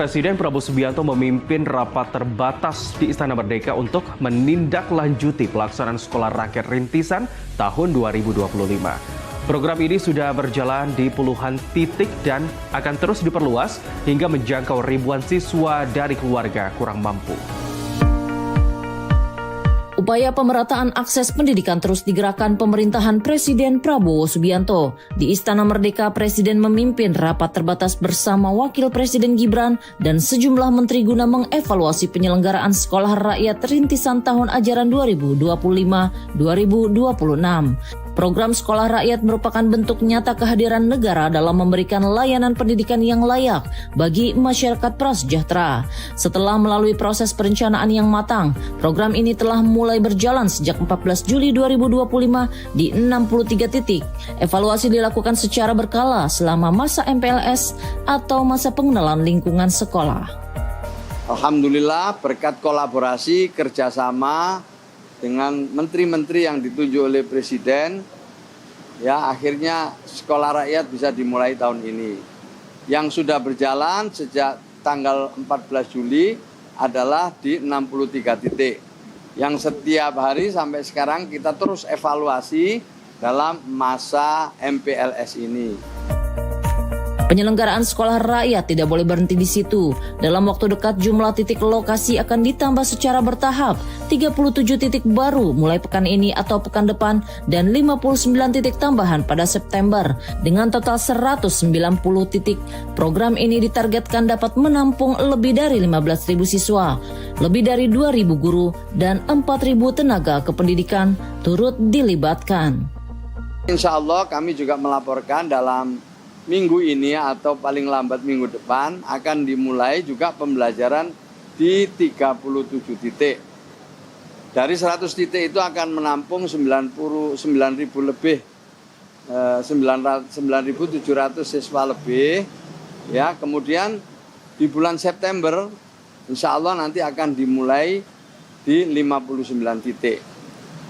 Presiden Prabowo Subianto memimpin rapat terbatas di Istana Merdeka untuk menindaklanjuti pelaksanaan Sekolah Rakyat Rintisan tahun 2025. Program ini sudah berjalan di puluhan titik dan akan terus diperluas hingga menjangkau ribuan siswa dari keluarga kurang mampu. Upaya pemerataan akses pendidikan terus digerakkan pemerintahan Presiden Prabowo Subianto. Di Istana Merdeka, Presiden memimpin rapat terbatas bersama Wakil Presiden Gibran dan sejumlah menteri guna mengevaluasi penyelenggaraan Sekolah Rakyat Rintisan tahun ajaran 2025-2026. Program Sekolah Rakyat merupakan bentuk nyata kehadiran negara dalam memberikan layanan pendidikan yang layak bagi masyarakat prasejahtera. Setelah melalui proses perencanaan yang matang, program ini telah mulai berjalan sejak 14 Juli 2025 di 63 titik. Evaluasi dilakukan secara berkala selama masa MPLS atau masa pengenalan lingkungan sekolah. Alhamdulillah berkat kolaborasi kerjasama dengan menteri-menteri yang ditunjuk oleh Presiden, ya akhirnya Sekolah Rakyat bisa dimulai tahun ini. Yang sudah berjalan sejak tanggal 14 Juli adalah di 63 titik. Yang setiap hari sampai sekarang kita terus evaluasi dalam masa MPLS ini. Penyelenggaraan Sekolah Rakyat tidak boleh berhenti di situ. Dalam waktu dekat jumlah titik lokasi akan ditambah secara bertahap. 37 titik baru mulai pekan ini atau pekan depan dan 59 titik tambahan pada September. Dengan total 190 titik, program ini ditargetkan dapat menampung lebih dari 15.000 siswa, lebih dari 2.000 guru dan 4.000 tenaga kependidikan turut dilibatkan. Insya Allah kami juga melaporkan dalam minggu ini atau paling lambat minggu depan akan dimulai juga pembelajaran di 37 titik. Dari 100 titik itu akan menampung 99.000 lebih, 9.700 siswa lebih. Ya, kemudian di bulan September, insya Allah nanti akan dimulai di 59 titik.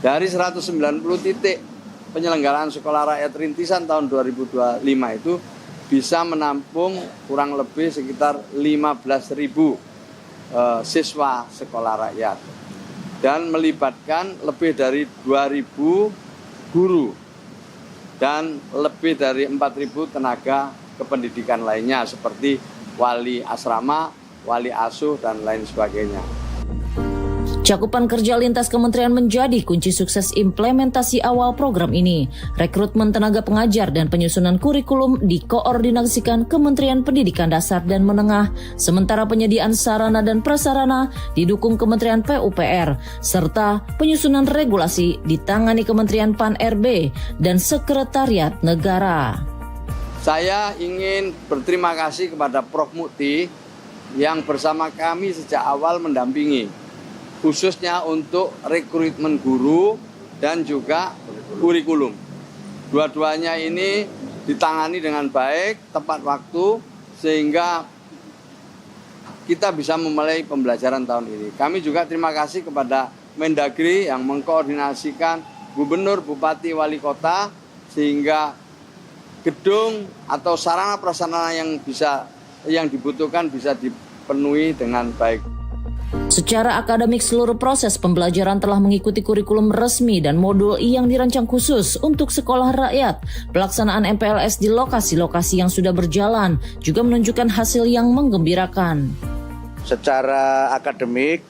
Dari 190 titik penyelenggaraan Sekolah Rakyat Rintisan tahun 2025 itu bisa menampung kurang lebih sekitar 15.000 siswa sekolah rakyat dan melibatkan lebih dari 2.000 guru dan lebih dari 4.000 tenaga kependidikan lainnya seperti wali asrama, wali asuh dan lain sebagainya. Cakupan kerja lintas kementerian menjadi kunci sukses implementasi awal program ini. Rekrutmen tenaga pengajar dan penyusunan kurikulum dikoordinasikan Kementerian Pendidikan Dasar dan Menengah, sementara penyediaan sarana dan prasarana didukung Kementerian PUPR, serta penyusunan regulasi ditangani Kementerian Pan-RB dan Sekretariat Negara. Saya ingin berterima kasih kepada Prof. Mukti yang bersama kami sejak awal mendampingi, khususnya untuk rekrutmen guru dan juga kurikulum. Dua-duanya ini ditangani dengan baik, tepat waktu, sehingga kita bisa memulai pembelajaran tahun ini. Kami juga terima kasih kepada Mendagri yang mengkoordinasikan gubernur, bupati, wali kota, sehingga gedung atau sarana prasarana yang dibutuhkan bisa dipenuhi dengan baik. Secara akademik, seluruh proses pembelajaran telah mengikuti kurikulum resmi dan modul yang dirancang khusus untuk sekolah rakyat. Pelaksanaan MPLS di lokasi-lokasi yang sudah berjalan juga menunjukkan hasil yang menggembirakan. Secara akademik,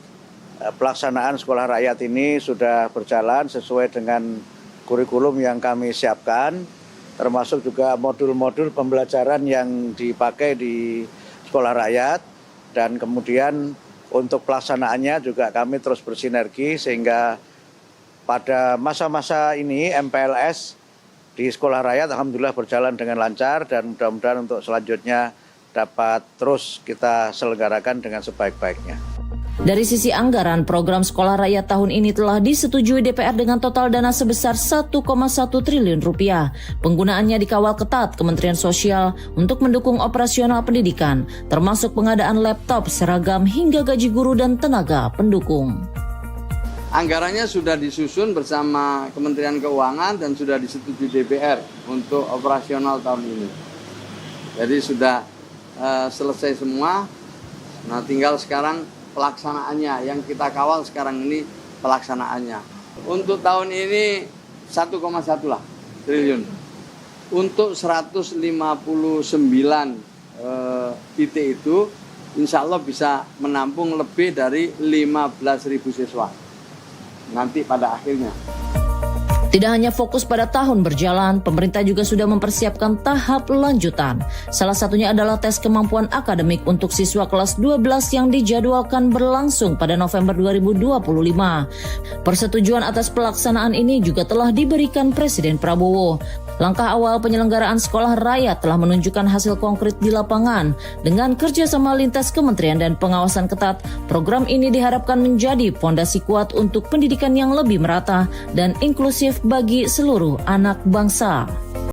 pelaksanaan sekolah rakyat ini sudah berjalan sesuai dengan kurikulum yang kami siapkan, termasuk juga modul-modul pembelajaran yang dipakai di sekolah rakyat, dan kemudian untuk pelaksanaannya juga kami terus bersinergi sehingga pada masa-masa ini MPLS di sekolah rakyat alhamdulillah berjalan dengan lancar dan mudah-mudahan untuk selanjutnya dapat terus kita selenggarakan dengan sebaik-baiknya. Dari sisi anggaran, program Sekolah Rakyat tahun ini telah disetujui DPR dengan total dana sebesar 1,1 triliun rupiah. Penggunaannya dikawal ketat Kementerian Sosial untuk mendukung operasional pendidikan, termasuk pengadaan laptop, seragam, hingga gaji guru dan tenaga pendukung. Anggarannya sudah disusun bersama Kementerian Keuangan dan sudah disetujui DPR untuk operasional tahun ini. Jadi sudah selesai semua. Nah, tinggal sekarang pelaksanaannya, yang kita kawal sekarang ini pelaksanaannya. Untuk tahun ini 1,1 lah triliun. Untuk 159 titik itu, insya Allah bisa menampung lebih dari 15.000 siswa nanti pada akhirnya. Tidak hanya fokus pada tahun berjalan, pemerintah juga sudah mempersiapkan tahap lanjutan. Salah satunya adalah tes kemampuan akademik untuk siswa kelas 12 yang dijadwalkan berlangsung pada November 2025. Persetujuan atas pelaksanaan ini juga telah diberikan Presiden Prabowo. Langkah awal penyelenggaraan sekolah raya telah menunjukkan hasil konkret di lapangan. Dengan kerjasama lintas kementerian dan pengawasan ketat, program ini diharapkan menjadi fondasi kuat untuk pendidikan yang lebih merata dan inklusif bagi seluruh anak bangsa.